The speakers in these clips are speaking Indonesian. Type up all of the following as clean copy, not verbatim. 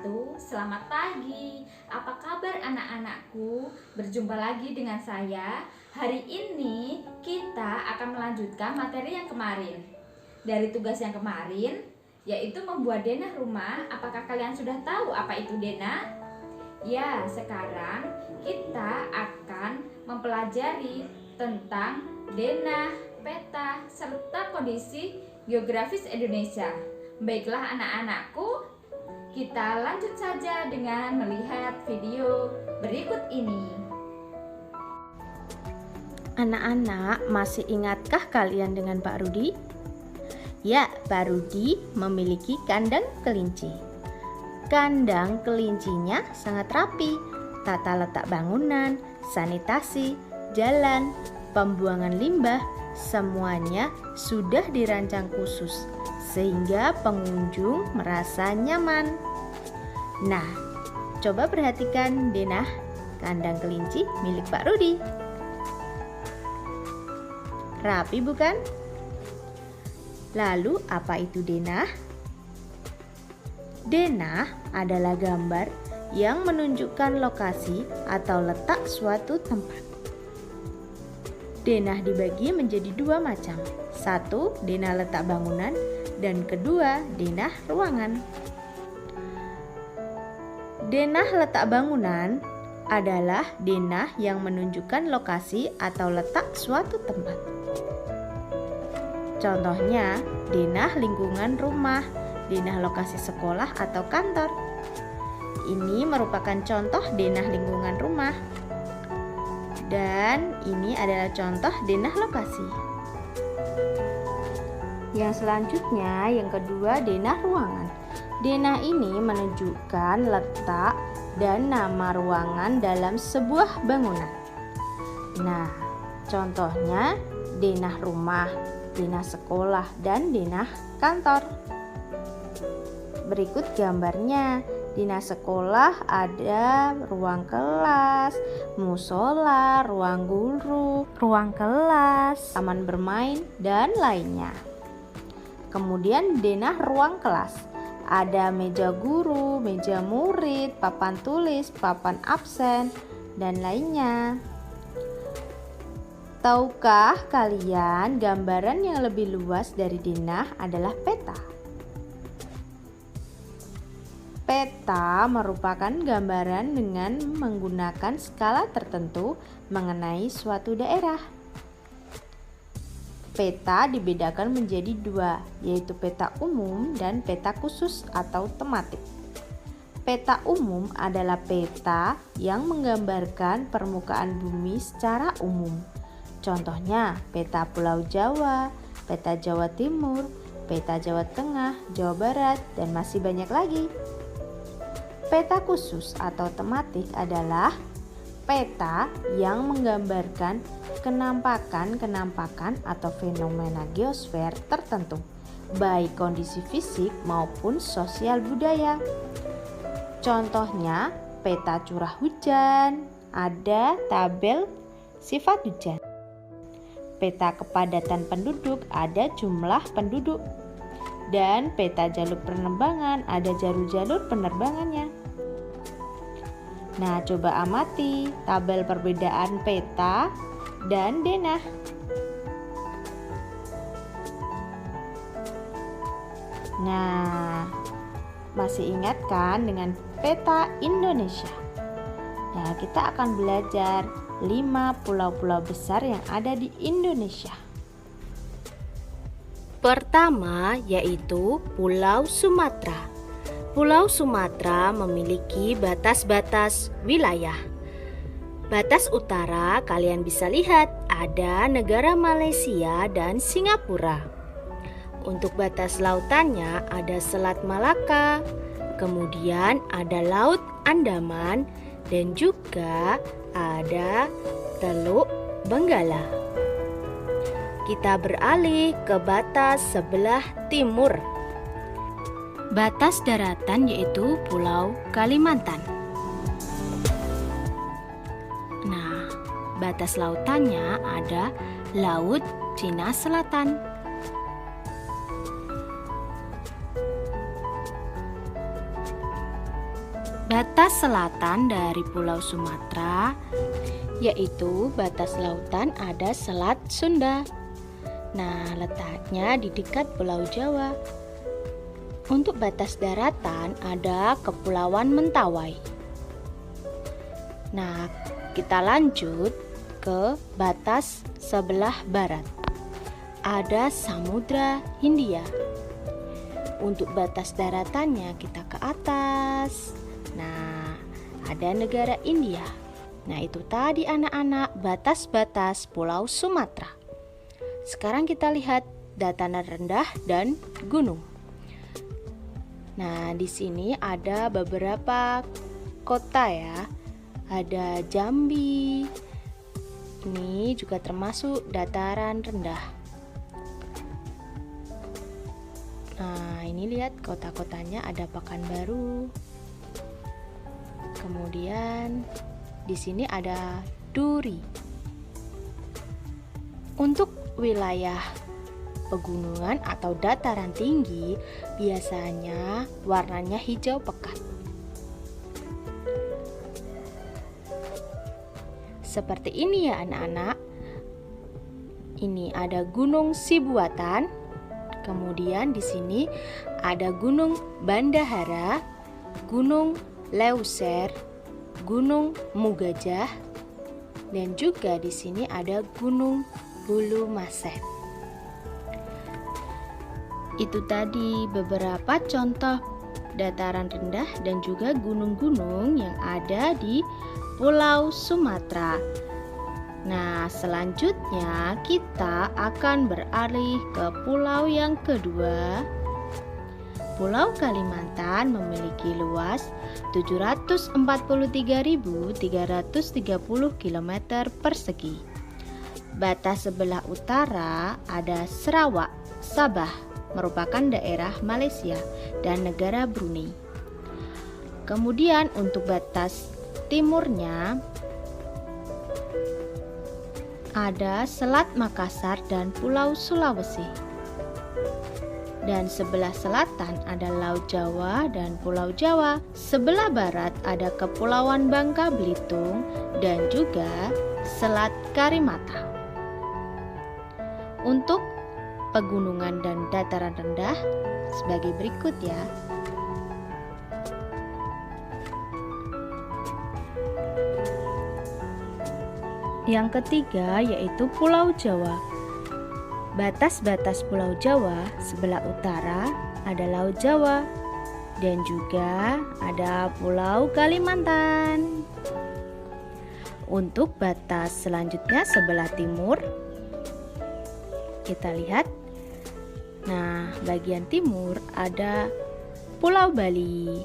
wabarakatuh. Selamat pagi. Apa kabar anak-anakku? Berjumpa lagi dengan saya. Hari ini kita akan melanjutkan materi yang kemarin. Dari tugas yang kemarin, yaitu membuat denah rumah. Apakah kalian sudah tahu apa itu denah? Ya, sekarang kita akan mempelajari tentang denah, peta, serta kondisi geografis Indonesia. Baiklah anak-anakku, kita lanjut saja dengan melihat video berikut ini. Anak-anak, masih ingatkah kalian dengan Pak Rudi? Ya, Pak Rudi memiliki kandang kelinci. Kandang kelincinya sangat rapi. Tata letak bangunan, sanitasi, jalan, pembuangan limbah, semuanya sudah dirancang khusus sehingga pengunjung merasa nyaman. Nah, coba perhatikan denah kandang kelinci milik Pak Rudi. Rapi bukan? Lalu apa itu denah? Denah adalah gambar yang menunjukkan lokasi atau letak suatu tempat. Denah dibagi menjadi dua macam. Satu, denah letak bangunan, dan kedua, denah ruangan. Denah letak bangunan adalah denah yang menunjukkan lokasi atau letak suatu tempat. Contohnya, denah lingkungan rumah, denah lokasi sekolah atau kantor. Ini merupakan contoh denah lingkungan rumah. Dan ini adalah contoh denah lokasi. Yang selanjutnya, yang kedua, denah ruangan. Denah ini menunjukkan letak dan nama ruangan dalam sebuah bangunan. Nah, contohnya denah rumah, denah sekolah, dan denah kantor. Berikut gambarnya. Denah sekolah ada ruang kelas, musola, ruang guru, ruang kelas, taman bermain, dan lainnya. Kemudian denah ruang kelas. Ada meja guru, meja murid, papan tulis, papan absen, dan lainnya. Tahukah kalian gambaran yang lebih luas dari denah adalah peta? Peta merupakan gambaran dengan menggunakan skala tertentu mengenai suatu daerah. Peta dibedakan menjadi dua, yaitu peta umum dan peta khusus atau tematik. Peta umum adalah peta yang menggambarkan permukaan bumi secara umum. Contohnya, peta Pulau Jawa, peta Jawa Timur, peta Jawa Tengah, Jawa Barat, dan masih banyak lagi. Peta khusus atau tematik adalah peta yang menggambarkan kenampakan atau fenomena geosfer tertentu, baik kondisi fisik maupun sosial budaya. Contohnya, peta curah hujan, ada tabel sifat hujan. Peta kepadatan penduduk, ada jumlah penduduk. Dan peta jalur penerbangan, ada jalur-jalur penerbangannya. Nah, coba amati tabel perbedaan peta dan denah. Nah, masih ingat kan dengan peta Indonesia? Nah, kita akan belajar 5 pulau-pulau besar yang ada di Indonesia. Pertama yaitu Pulau Sumatera. Pulau Sumatera memiliki batas-batas wilayah. Batas utara kalian bisa lihat ada negara Malaysia dan Singapura. Untuk batas lautannya ada Selat Malaka, kemudian ada Laut Andaman, dan juga ada Teluk Benggala. Kita beralih ke batas sebelah timur. Batas daratan yaitu Pulau Kalimantan. Nah, batas lautannya ada Laut Cina Selatan. Batas selatan dari Pulau Sumatera yaitu batas lautan ada Selat Sunda. Nah, letaknya di dekat Pulau Jawa. Untuk batas daratan ada Kepulauan Mentawai. Nah, kita lanjut ke batas sebelah barat. Ada Samudra Hindia. Untuk batas daratannya kita ke atas. Nah, ada negara India. Nah, itu tadi anak-anak batas-batas Pulau Sumatera. Sekarang kita lihat dataran rendah dan gunung. Nah, di sini ada beberapa kota ya. Ada Jambi. Ini juga termasuk dataran rendah. Nah, ini lihat kota-kotanya ada Pekanbaru. Kemudian di sini ada Duri. Untuk wilayah pegunungan atau dataran tinggi biasanya warnanya hijau pekat. Seperti ini ya anak-anak. Ini ada Gunung Sibuatan. Kemudian di sini ada Gunung Bandahara, Gunung Leuser, Gunung Mugajah, dan juga di sini ada Gunung Bulu Maset. Itu tadi beberapa contoh dataran rendah dan juga gunung-gunung yang ada di Pulau Sumatera. Nah, selanjutnya kita akan beralih ke pulau yang kedua. Pulau Kalimantan memiliki luas 743.330 km persegi. Batas sebelah utara ada Sarawak, Sabah, merupakan daerah Malaysia dan negara Brunei. Kemudian untuk batas timurnya ada Selat Makassar dan Pulau Sulawesi. Dan sebelah selatan ada Laut Jawa dan Pulau Jawa. Sebelah barat ada Kepulauan Bangka Belitung dan juga Selat Karimata. Untuk pegunungan dan dataran rendah sebagai berikut ya. Yang ketiga yaitu Pulau Jawa. Batas-batas Pulau Jawa sebelah utara ada Laut Jawa dan juga ada Pulau Kalimantan. Untuk batas selanjutnya sebelah timur kita lihat. Nah, bagian timur ada Pulau Bali.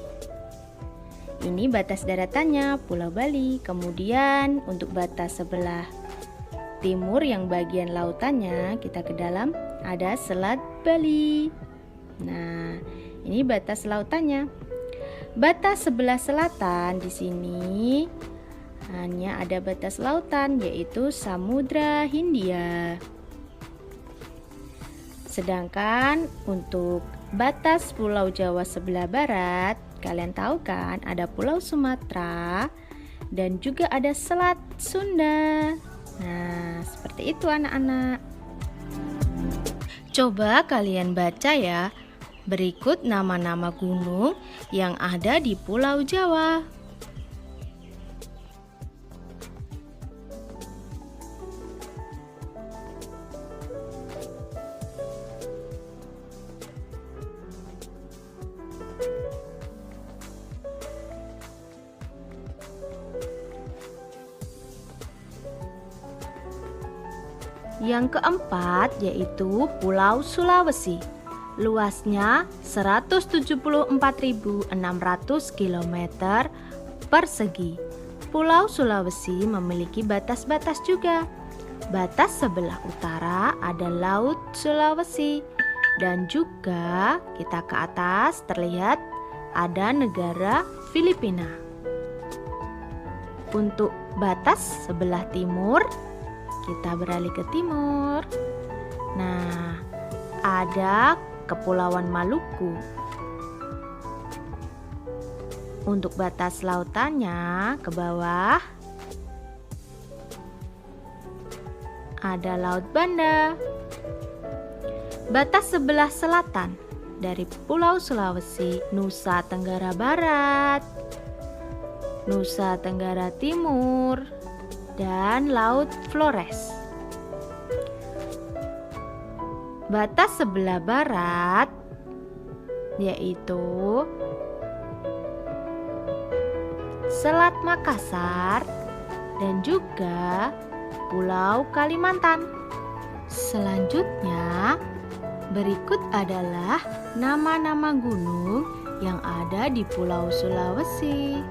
Ini batas daratannya Pulau Bali. Kemudian untuk batas sebelah timur yang bagian lautannya kita ke dalam ada Selat Bali. Nah, ini batas lautannya. Batas sebelah selatan di sini hanya ada batas lautan yaitu Samudra Hindia. Sedangkan untuk batas Pulau Jawa sebelah barat, kalian tahu kan ada Pulau Sumatera dan juga ada Selat Sunda. Nah, seperti itu anak-anak. Coba kalian baca ya, berikut nama-nama gunung yang ada di Pulau Jawa. Yang keempat yaitu Pulau Sulawesi. Luasnya 174.600 km persegi. Pulau Sulawesi memiliki batas-batas juga. Batas sebelah utara ada Laut Sulawesi dan juga kita ke atas terlihat ada negara Filipina. Untuk batas sebelah timur kita beralih ke timur. Nah, ada Kepulauan Maluku. Untuk batas lautannya ke bawah ada Laut Banda. Batas sebelah selatan dari Pulau Sulawesi, Nusa Tenggara Barat, Nusa Tenggara Timur, dan Laut Flores. Batas sebelah barat yaitu Selat Makassar dan juga Pulau Kalimantan. Selanjutnya, berikut adalah nama-nama gunung yang ada di Pulau Sulawesi.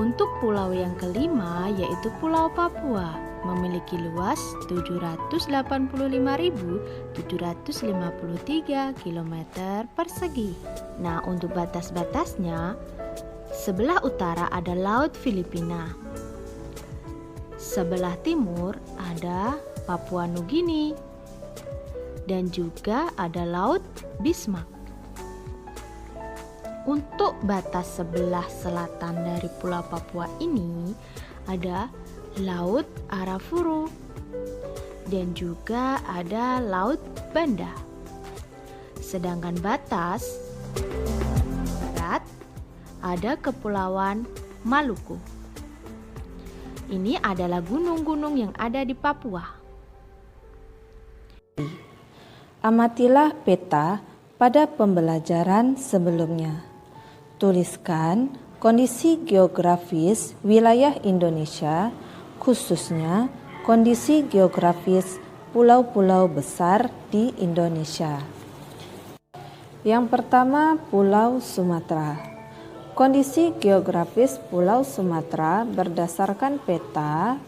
Untuk pulau yang kelima yaitu Pulau Papua, memiliki luas 785.753 km persegi. Nah, untuk batas-batasnya, sebelah utara ada Laut Filipina, sebelah timur ada Papua Nugini, dan juga ada Laut Bismarck. Untuk batas sebelah selatan dari Pulau Papua ini ada Laut Arafuru dan juga ada Laut Banda. Sedangkan batas barat ada Kepulauan Maluku. Ini adalah gunung-gunung yang ada di Papua. Amatilah peta pada pembelajaran sebelumnya. Tuliskan kondisi geografis wilayah Indonesia, khususnya kondisi geografis pulau-pulau besar di Indonesia. Yang pertama, Pulau Sumatera. Kondisi geografis Pulau Sumatera berdasarkan peta.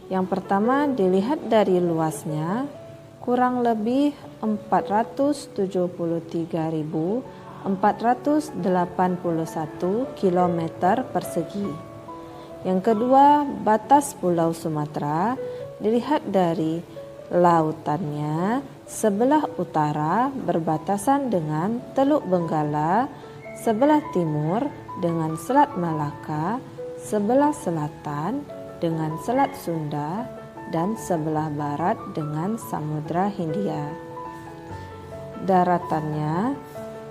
Yang pertama dilihat dari luasnya kurang lebih 473.481 km persegi. Yang kedua, batas Pulau Sumatera dilihat dari lautannya. Sebelah utara berbatasan dengan Teluk Benggala, sebelah timur dengan Selat Malaka, sebelah selatan dengan Selat Sunda, dan sebelah barat dengan Samudra Hindia. Daratannya,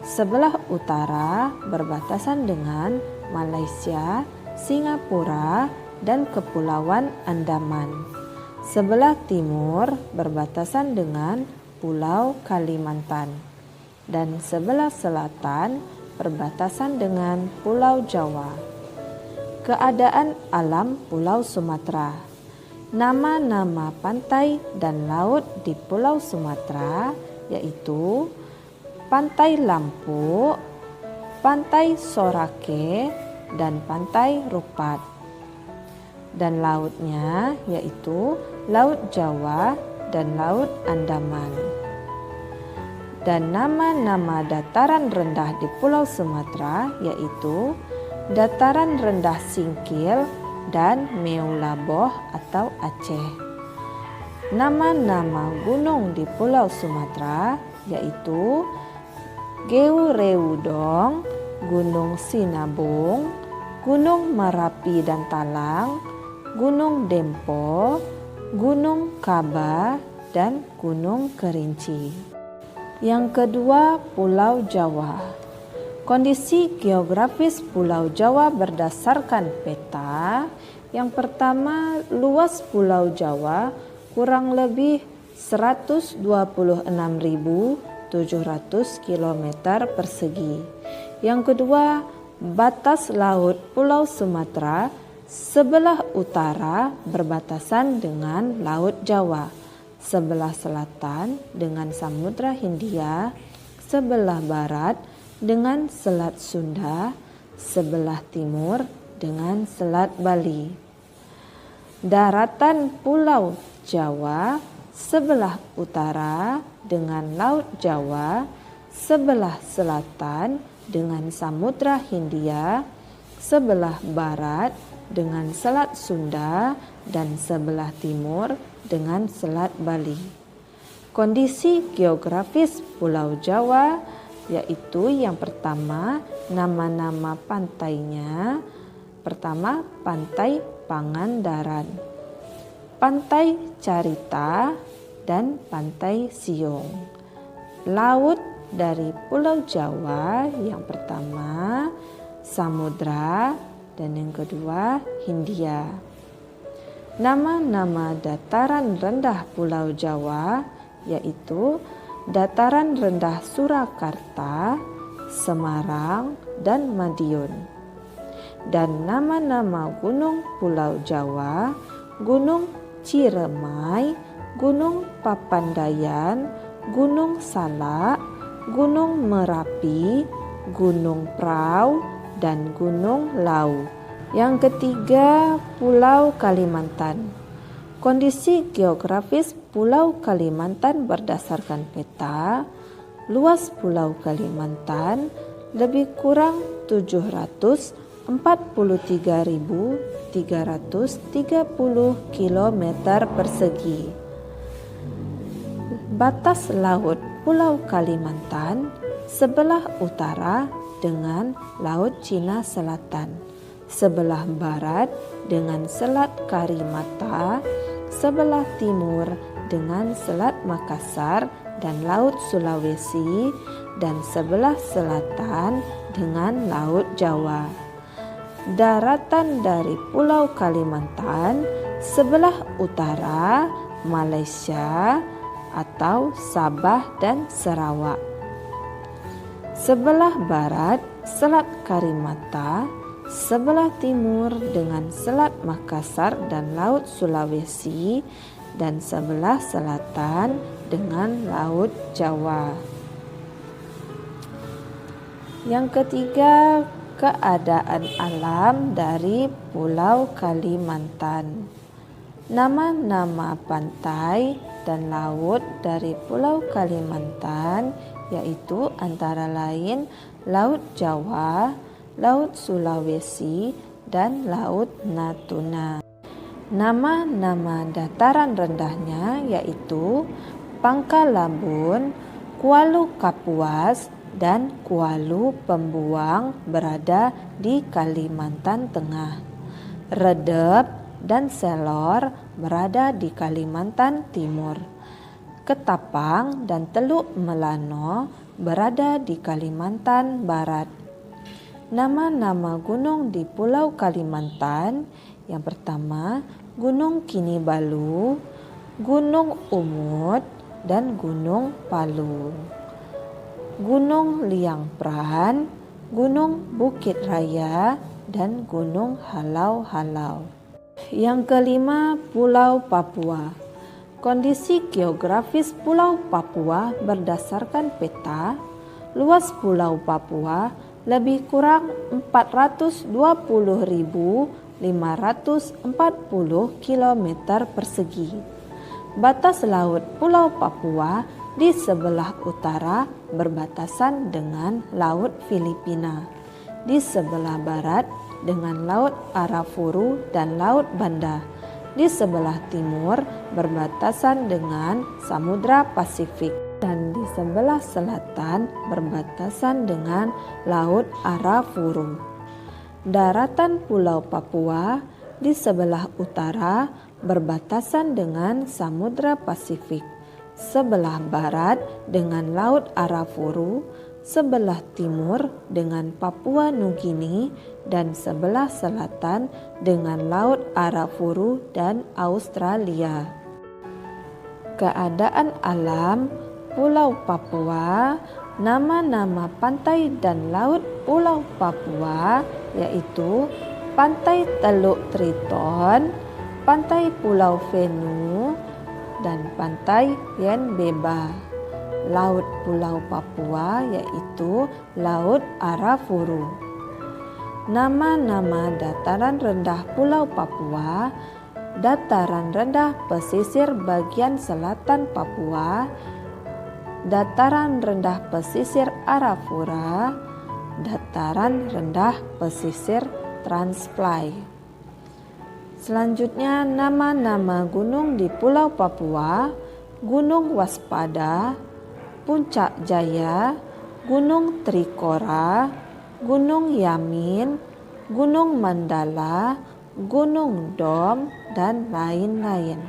sebelah utara berbatasan dengan Malaysia, Singapura, dan Kepulauan Andaman. Sebelah timur berbatasan dengan Pulau Kalimantan. Dan sebelah selatan berbatasan dengan Pulau Jawa. Keadaan alam Pulau Sumatera. Nama-nama pantai dan laut di Pulau Sumatera yaitu Pantai Lampu, Pantai Sorake, dan Pantai Rupat. Dan lautnya yaitu Laut Jawa dan Laut Andaman. Dan nama-nama dataran rendah di Pulau Sumatera yaitu Dataran Rendah Singkil dan Meulaboh atau Aceh. Nama-nama gunung di Pulau Sumatera yaitu Georeudong, Gunung Sinabung, Gunung Merapi dan Talang, Gunung Dempo, Gunung Kaba, dan Gunung Kerinci. Yang kedua, Pulau Jawa. Kondisi geografis Pulau Jawa berdasarkan peta. Yang pertama, luas Pulau Jawa kurang lebih 126.700 km persegi. Yang kedua, batas laut Pulau Sumatera sebelah utara berbatasan dengan Laut Jawa, sebelah selatan dengan Samudra Hindia, sebelah barat dengan Selat Sunda, sebelah timur dengan Selat Bali. Daratan Pulau Jawa sebelah utara dengan Laut Jawa, sebelah selatan dengan Samudra Hindia, sebelah barat dengan Selat Sunda, dan sebelah timur dengan Selat Bali. Kondisi geografis Pulau Jawa yaitu yang pertama nama-nama pantainya. Pertama, Pantai Pangandaran, Pantai Carita, dan Pantai Siung. Laut dari Pulau Jawa yang pertama Samudra dan yang kedua Hindia. Nama-nama dataran rendah Pulau Jawa yaitu Dataran Rendah Surakarta, Semarang, dan Madiun. Dan nama-nama gunung Pulau Jawa, Gunung Ciremai, Gunung Papandayan, Gunung Salak, Gunung Merapi, Gunung Prau, dan Gunung Lau. Yang ketiga, Pulau Kalimantan. Kondisi geografis Pulau Kalimantan berdasarkan peta, luas Pulau Kalimantan lebih kurang 743.330 km persegi. Batas laut Pulau Kalimantan sebelah utara dengan Laut Cina Selatan, sebelah barat dengan Selat Karimata, sebelah timur dengan Selat Makassar dan Laut Sulawesi, dan sebelah selatan dengan Laut Jawa. Daratan dari Pulau Kalimantan sebelah utara Malaysia atau Sabah dan Sarawak. Sebelah barat Selat Karimata, sebelah timur dengan Selat Makassar dan Laut Sulawesi, dan sebelah selatan dengan Laut Jawa. Yang ketiga, keadaan alam dari Pulau Kalimantan. Nama-nama pantai dan laut dari Pulau Kalimantan yaitu antara lain Laut Jawa, Laut Sulawesi, dan Laut Natuna. Nama-nama dataran rendahnya yaitu Pangkalabun, Kualu Kapuas, dan Kualu Pembuang berada di Kalimantan Tengah. Redep dan Selor berada di Kalimantan Timur. Ketapang dan Teluk Melano berada di Kalimantan Barat. Nama-nama gunung di Pulau Kalimantan yang pertama Gunung Kinibalu, Gunung Umut, dan Gunung Palu. Gunung Liangpran, Gunung Bukit Raya, dan Gunung Halau-Halau. Yang kelima, Pulau Papua. Kondisi geografis Pulau Papua berdasarkan peta, luas Pulau Papua lebih kurang 420.540 km persegi. Batas laut Pulau Papua di sebelah utara berbatasan dengan Laut Filipina, di sebelah barat dengan Laut Arafuru dan Laut Banda, di sebelah timur berbatasan dengan Samudra Pasifik, dan di sebelah selatan berbatasan dengan Laut Arafuru. Daratan Pulau Papua di sebelah utara berbatasan dengan Samudra Pasifik, sebelah barat dengan Laut Arafuru, sebelah timur dengan Papua Nugini, dan sebelah selatan dengan Laut Arafuru dan Australia. Keadaan alam Pulau Papua. Nama-nama pantai dan laut Pulau Papua yaitu Pantai Teluk Triton, Pantai Pulau Venu, dan Pantai Yenbeba. Laut Pulau Papua yaitu Laut Arafuru. Nama-nama dataran rendah Pulau Papua: dataran rendah pesisir bagian selatan Papua, dataran rendah pesisir Arafura, dataran rendah pesisir Transfly. Selanjutnya, nama-nama gunung di Pulau Papua. Gunung Waspada, Puncak Jaya, Gunung Trikora, Gunung Yamin, Gunung Mandala, Gunung Dom, dan lain-lain.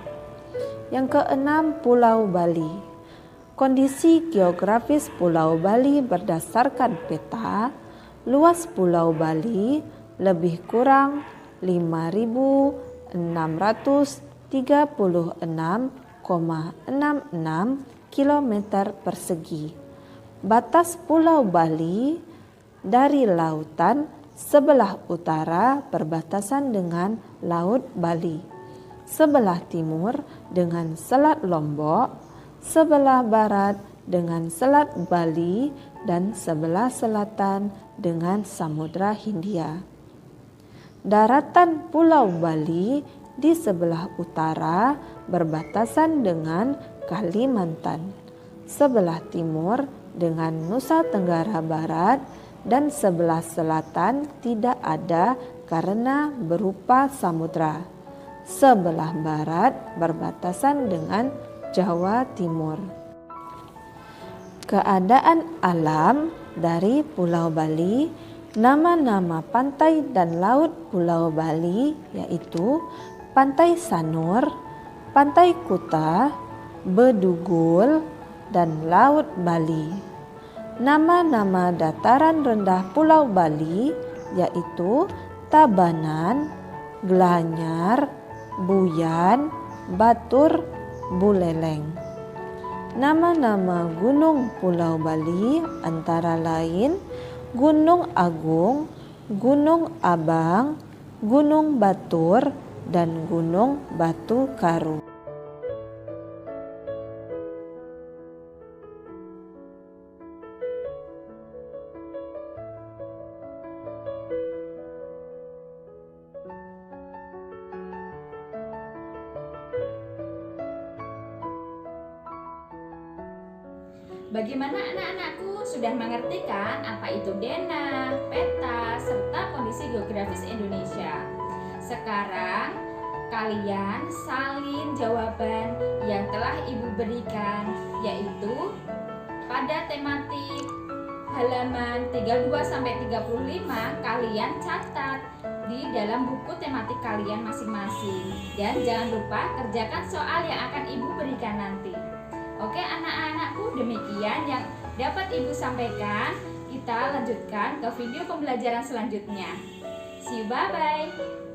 Yang keenam, Pulau Bali. Kondisi geografis Pulau Bali berdasarkan peta, luas Pulau Bali lebih kurang 5.636,66 km persegi. Batas Pulau Bali dari lautan sebelah utara berbatasan dengan Laut Bali, sebelah timur dengan Selat Lombok, sebelah barat dengan Selat Bali, dan sebelah selatan dengan Samudra Hindia. Daratan Pulau Bali di sebelah utara berbatasan dengan Kalimantan, sebelah timur dengan Nusa Tenggara Barat, dan sebelah selatan tidak ada karena berupa samudra. Sebelah barat berbatasan dengan Jawa Timur. Keadaan alam dari Pulau Bali. Nama-nama pantai dan laut Pulau Bali yaitu Pantai Sanur, Pantai Kuta, Bedugul, dan Laut Bali. Nama-nama dataran rendah Pulau Bali yaitu Tabanan, Glanyar, Buyan, Batur, Buleleng. Nama-nama gunung Pulau Bali antara lain Gunung Agung, Gunung Abang, Gunung Batur, dan Gunung Batu Karu. Bagaimana anak-anakku, sudah mengerti kan apa itu denah, peta, serta kondisi geografis Indonesia? Sekarang kalian salin jawaban yang telah Ibu berikan, yaitu pada tematik halaman 32-35 kalian catat di dalam buku tematik kalian masing-masing. Dan jangan lupa kerjakan soal yang akan Ibu berikan nanti. Oke anak-anakku, demikian yang dapat Ibu sampaikan. Kita lanjutkan ke video pembelajaran selanjutnya. See you, bye-bye.